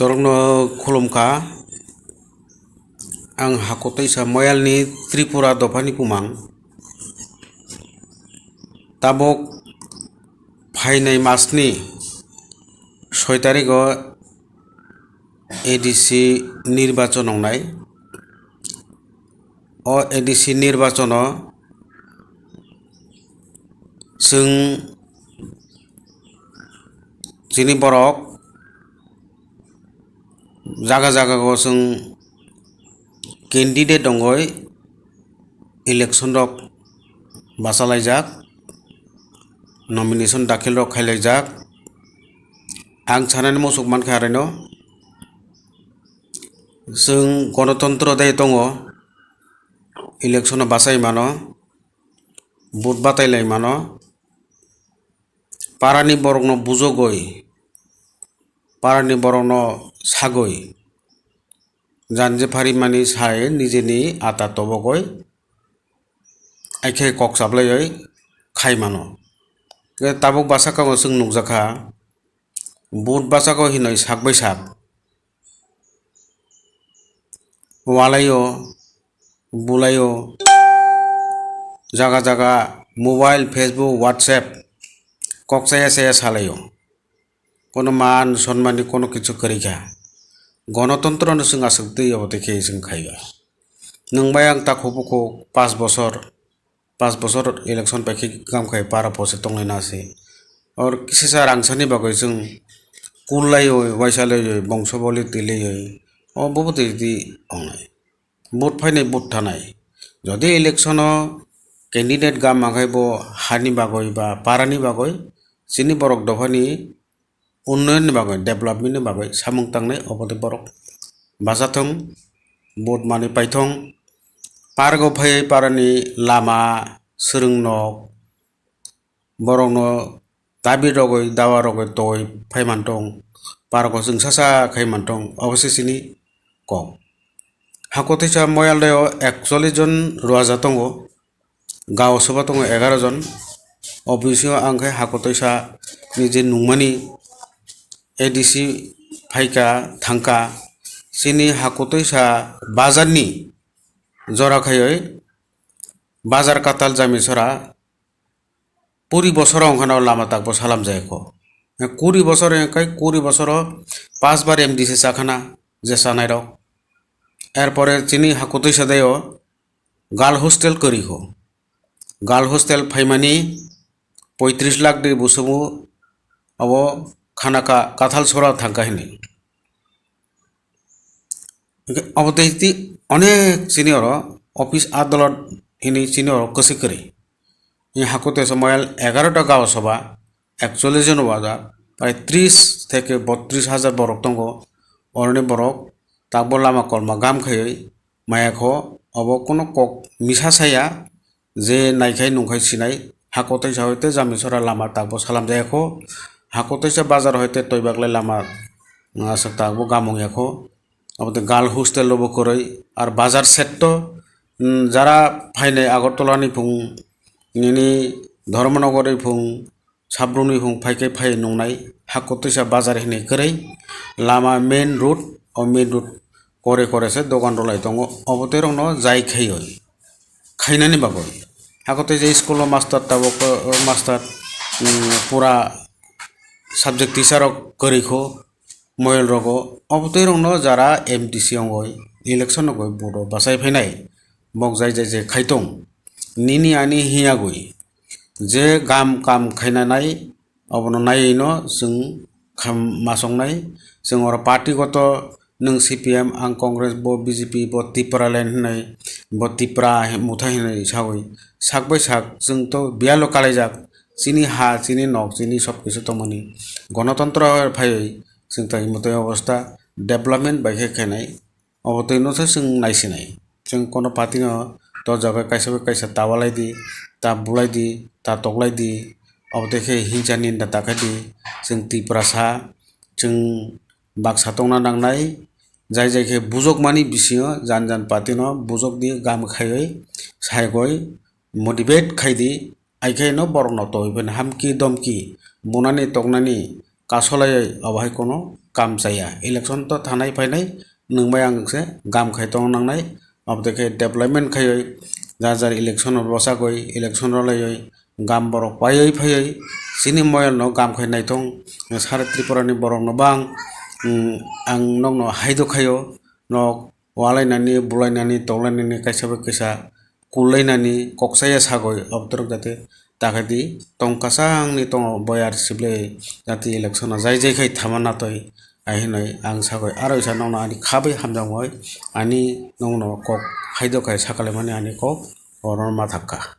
Jorokno khulumkha ang hakotwisa moyalni Tripura dophani pumang tabuk phainai masni 6 tarikho ADC nirbachon ongnai o ADC nirbachono जों chini borok jaga jaga go जों candidate dongoi election rok basalaijak nomination dakhil rok khailaijak ang sanani mosuk mankha araino जों ganatantra dai tongo election basai mano vote batailai mano parani borokno bujogoi parani borokno sagoi janje phari mani sai nijeni ata tobogoi aike kok sablai khai mano tabuk basaka go sung nukjakha vote basako hinoi sakbai sak walayo bulayo jaga jaga mobile Facebook WhatsApp kok saya salayo kono मान सम्माननि कोनो किछु करिखा गणतन्त्र no जों आसक्ति अबदेखै जों खाइबा नोंबाय आं ताखौबोखौ 5 बोसोर इलेक्शन बाखि गामखाय पारा पसे तंलायनासे और किसेसा रांसानि बागै जों कुलायो वाइसालायो बंशबलि तिलेयो अ बहुतदि अंनाय भोट फाइनाय भोट थानाय जदि इलेक्शन कैंडिडेट गाम माखायबो हानि बागै बा पारानि बागै सिनि बरक दफानि उन्नयन बागै डेभलपमेन्ट बागै सामुं थांनाय अबदे बरक बाजाथं भोट मानि पाइथं पारगो फै पारानि लामा सोरंनक बरकनो दाबि रगै दावा रगै तय फाइमानथं पारगो जों सासा खाइमानथं अबसे सिनि कक हाकोथैसा मयालदायो 41 जन रुवाजा दंगो गाव सभा दङ 11 जन अबिसियाव आंखाय हाकोथैसा निजे नुमानि ADC फाइका थांका सिनि हाकोथैसा बाजारनि जराखायै बाजार काताल जामिसरा पुरी बसराव ओंखानाव लामा ताकबो सालाम जायखो कुरि बसर एंखाय कुरि बसर 5 बार MDC साखाना जेसानाय रक एरपरे चिनि हाकोथैसा दायो गार्ल हस्टेल करिखो गार्ल हस्टेल फाइमानि 35 लाख दे बुसुमु अब खानाका काथाल सरा थांका हिनि अब दैति अनेक सिनियर ऑफिस आदालत हिनि सिनियर कसे करे ये हाकोथैसा मयाल 11 टा गाव सभा 41 जन वाजा प्राय 30 থেকে 32 হাজার बरक दंगो अरने बरक ताकबो लामा कलमा गाम खायै मायाखो अब कोनो कक मिसा साया जे नायखाय नुखाय सिनाय हाकोथैसा हयते जामिसरा लामा ताकबो सालाम जायखो हाकोथैसा बाजार हयते तयबागलाय लामा आसक ताकबो गामं याखो अब गार्ल हस्टेल लोबो करै आर बाजार सेट्ट जारा फाइनाय आगरतलानि फुं निनि धर्मनगरनि फुं साब्रुनि फुं फाइके फाइ नंनाय हाकोथैसा बाजार हिने करै लामा मेन रोड और मेन रोड करे करेसे दकान रलाय दङ अबतेरनो जाय खायो खाइनानि बागै हाकोथैसा स्कुल मास्टार ताबक मास्टार पूरा सब्जेक्ट टीचर करिखो मोयल रगो अबतेरनो जारा MDC अंगय इलेक्शन गय बोरो बासाय फैनाय बक जाय जाय खाइथं निनि आनि हिया गय जे गाम काम खाइनानाय अबनो नायैनो जों खाम मासंनाय जों और पार्टीगत नों CPM आं कांग्रेस ब BJP ब त्रिपुरा लाइन होनाय ब त्रिपुरा मुथाय होनाय सावै साकबाय साक जों तो बियालो कालायजाक चिनि हा चिनि नक चिनि सब किछु तमनि गणतन्त्र फायै जों ताइ मते अवस्था डेभलपमेन्ट बायखे खायनाय अबतैनोसो जों नायसिनाय जों कोनो पार्टीनो तो जगह कैसा तावालायदि ता बुलायदि ता तगलायदि अबदेखै हिंसा निन्दा ताखायदि जों त्रिपुरा सा जों बाक्सा तंना नांनाय जाय जायखे बुजक मानि बिसिङो जान जान पार्टीनो बुजक दि गाम खायै सायगय मोटिवेट खायदि आइखायनो बरनो तयबेन हामकी दमकी बुनानि तगनानि कासलायै अबहाय कोनो काम जाया इलेक्शन तो थानाय फायनाय नोंबाय आंसे गाम खाय दं नांनाय अबदेखै डेभलपमेन्ट खायै जार इलेक्शन बसागै इलेक्शन रलायै गाम borok पायै फैयै सिनि मयल no गाम खाय नायथं सारे त्रिपुरानि borok no bang आं नंनो हायदो खायो nok walainani bulainani tolainani kaisa bai kaisa kullainani koksaya sagoi obdorok jate takadi tongkasangni tongo boyar siblei jati election jai jai khai thama natoi ahinai ang sagoi aro isa nongno ani khabai hamjangmoi ani nongno kok haido kai sakalaimani ani kok oro ma thakka।